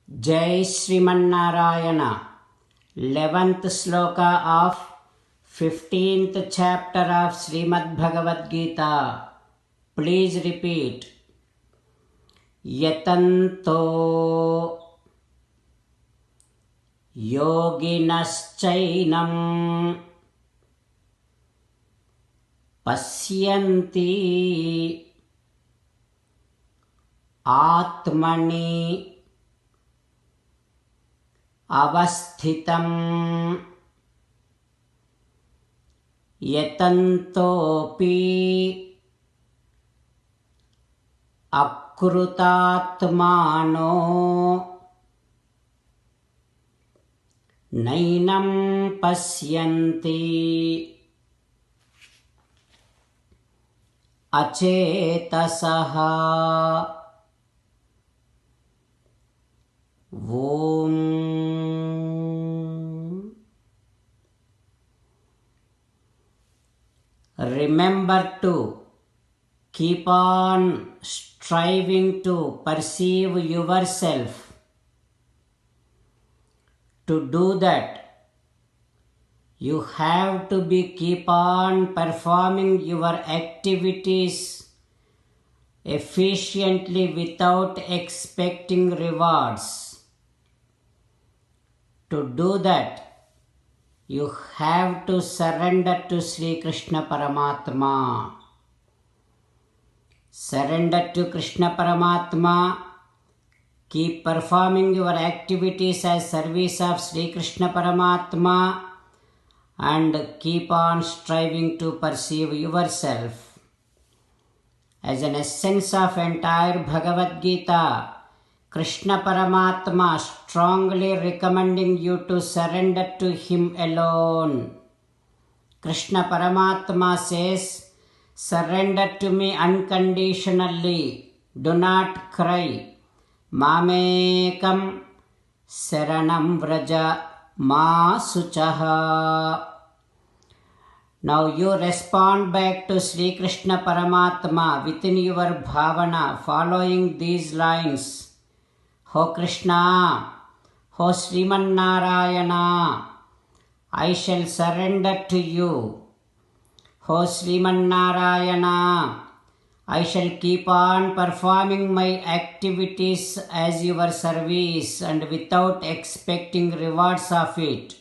Jai Srimanarayana. 11th sloka of 15th chapter of Srimad Bhagavad Gita. Please repeat. Yatanto yoginaschainam pasyanti atmani avasthitam yatantopi akrutatmano nainam pasyanti achetasaha. Om. Remember to keep on striving to perceive yourself. To do that, you have to keep on performing your activities efficiently without expecting rewards. To do that, you have to surrender to Sri Krishna Paramatma. Surrender to Krishna Paramatma. Keep performing your activities as service of Sri Krishna Paramatma and keep on striving to perceive yourself. As an essence of entire Bhagavad Gita, Krishna Paramatma strongly recommending you to surrender to Him alone. Krishna Paramatma says, surrender to me unconditionally. Do not cry. Mamekam saranam vraja ma suchaha. Now you respond back to Sri Krishna Paramatma within your bhavana following these lines. Ho Krishna, Ho Sriman Narayana, I shall surrender to you. Ho Sriman Narayana, I shall keep on performing my activities as your service and without expecting rewards of it.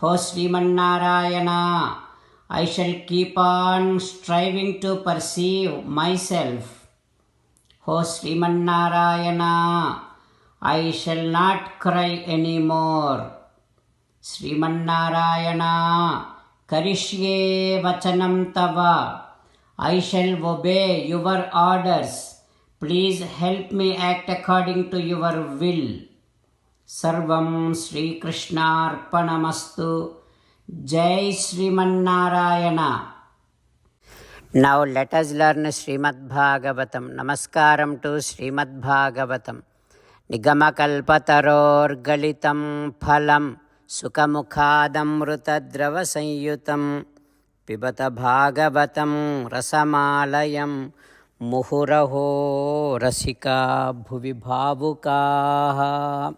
Ho Sriman Narayana, I shall keep on striving to perceive myself. Ho Sriman Narayana, I shall not cry anymore. Sriman Narayana, Karishye Vachanam Tava, I shall obey your orders. Please help me act according to your will. Sarvam Sri Krishna Arpanamastu. Jai Sriman Narayana. Now let us learn Srimad Bhagavatam. Namaskaram to Srimad Bhagavatam. Nigamakalpataror galitam phalam sukamukhadamrutadrava sanyutam pibata bhagavatam rasamalayam muhuraho rasika bhuvi bhavukaha.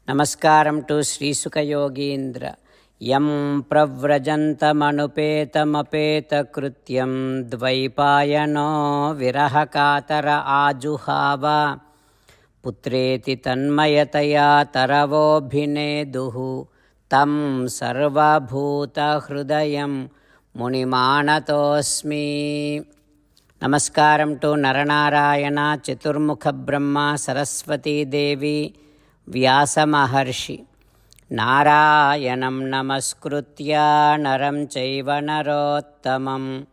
Namaskaram to Sri Sukha Yogindra. Yam pravrajantamapetamapetakrutyam dvaipayano virahakatara ajuhava putreti tanmayataya taravobhineduhu tam sarvabhuta hrudayam munimanatosmi. Namaskaram to Naranarayana, Chaturmukha Brahma, Saraswati Devi, Vyasa Maharshi. Narayanam namaskritya naram chaiva narottamam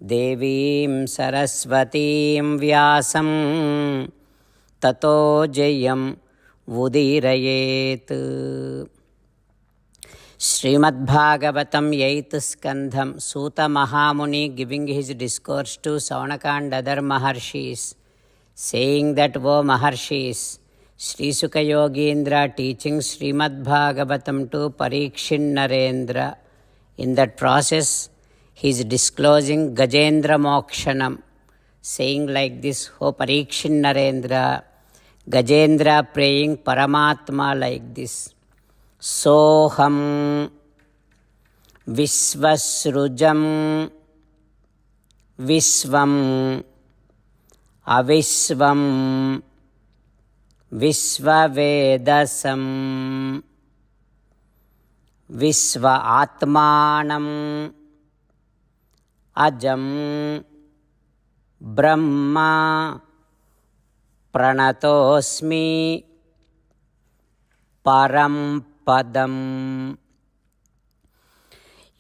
devim saraswatim vyasam tato jayam udirayet. Srimad Bhagavatam 8th Skandham. Suta Mahamuni giving his discourse to Saunaka and other Maharshis, saying that, O Maharshis, Sri Sukha Yogindra teaching Srimad Bhagavatam to Parikshin Narendra. In that process, he is disclosing Gajendra Mokshanam, saying like this, O Parikshin Narendra, Gajendra praying Paramatma like this. Soham Visvasrujam Visvam Avisvam Visvavedasam Visva Atmanam Ajam Brahma Pranatosmi Param Padam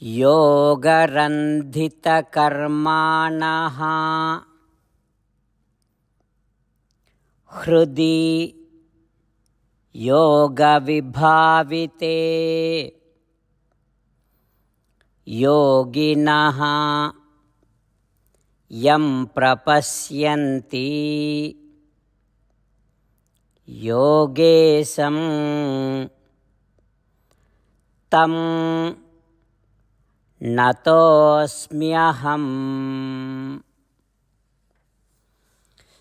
Yogarandhita Karmanaha Hrudi Yoga Vibhavite Yoginaha Yam Prapasyanti Yogesam Tam Natosmyaham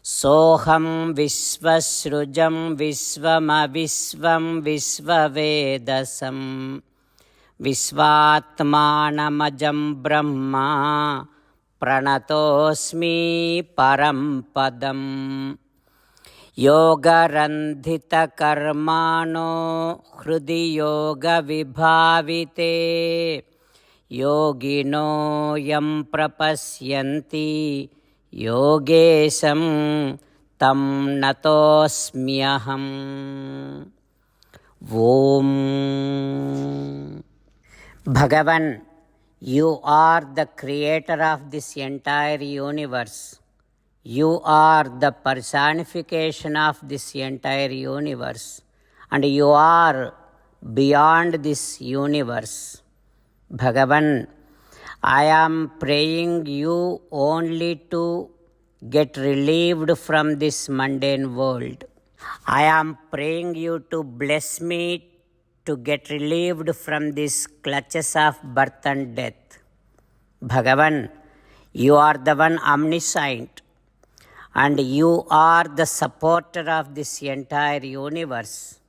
Soham Visvasrujam Visvamavisvam Visvavedasam Visvatmanamajam Brahma Pranatosmi Parampadam Yogarandhita Karmano Hrudi Yoga Vibhavite Yogino Yam Prapasyanti Yogesam Tam Natosmyaham. Om. Bhagavan, you are the creator of this entire universe. You are the personification of this entire universe. And you are beyond this universe. Bhagavan, I am praying you only to get relieved from this mundane world. I am praying you to bless me to get relieved from these clutches of birth and death. Bhagavan, you are the one omniscient, and you are the supporter of this entire universe.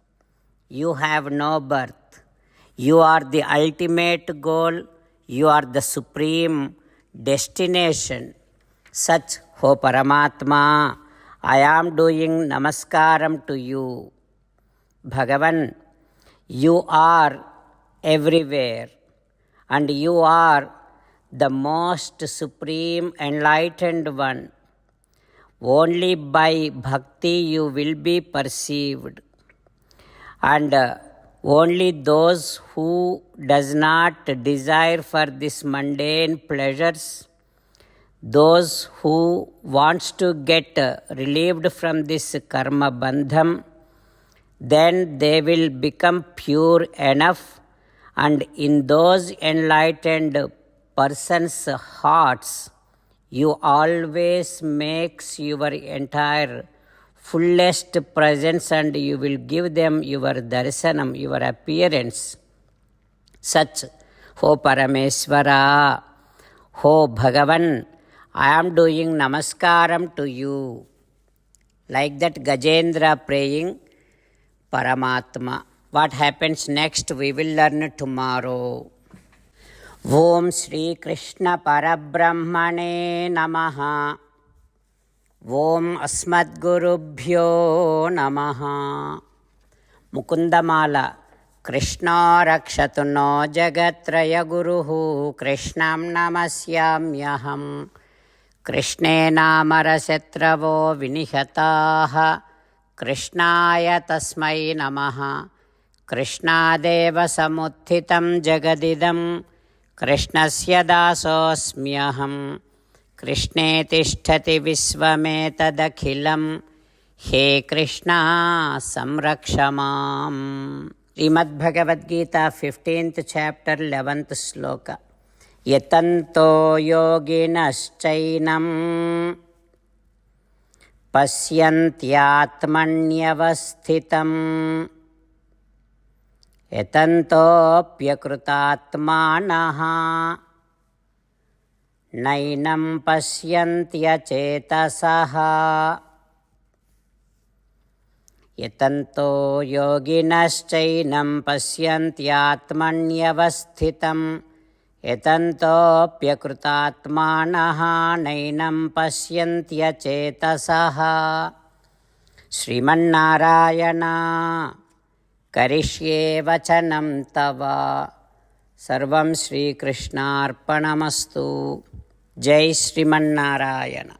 You have no birth. You are the ultimate goal. You are the supreme destination. Such, O Paramatma, I am doing namaskaram to you. Bhagavan, you are everywhere, and you are the most supreme enlightened one. Only by bhakti you will be perceived, and only those who does not desire for this mundane pleasures, those who wants to get relieved from this karma bandham, then they will become pure enough, and in those enlightened persons' hearts, you always makes your entire fullest presence, and you will give them your darshanam, your appearance. Such, O Parameswara, O Bhagavan, I am doing namaskaram to you. Like that Gajendra praying Paramatma. What happens next we will learn tomorrow. Om Shri Krishna Parabrahmane Namaha. Om Asmadgurubhyo Namaha. Mukundamala. Krishna Rakshatu no Jagatraya Guruhu Krishnam Namasyamyaham. Krishne Namarasetravo Vinihataha. Krishnaya Tasmai Namaha. Krishnadeva Samuthitam Jagadidam. Krishnasya Dasosmyaham. Krishne Tishtati Visvametadakhilam. He Krishna Samrakshamam. Srimad Bhagavad Gita 15th chapter 11th sloka. Yatanto yoginaschainam pasyantyatmanyavasthitam yatantopyakrutatmanaha nainam pasyantyachetasah. यतन्तो योगिनश्चैनं पश्यन्त्यात्मन्यवस्थितं यतन्तोऽप्यकृतात्मानः नैनं पश्यन्त्यचेतसः। श्रीमन्नारायण करिष्ये वचनं तव। सर्वं श्रीकृष्णार्पणमस्तु। जय श्रीमन्नारायण।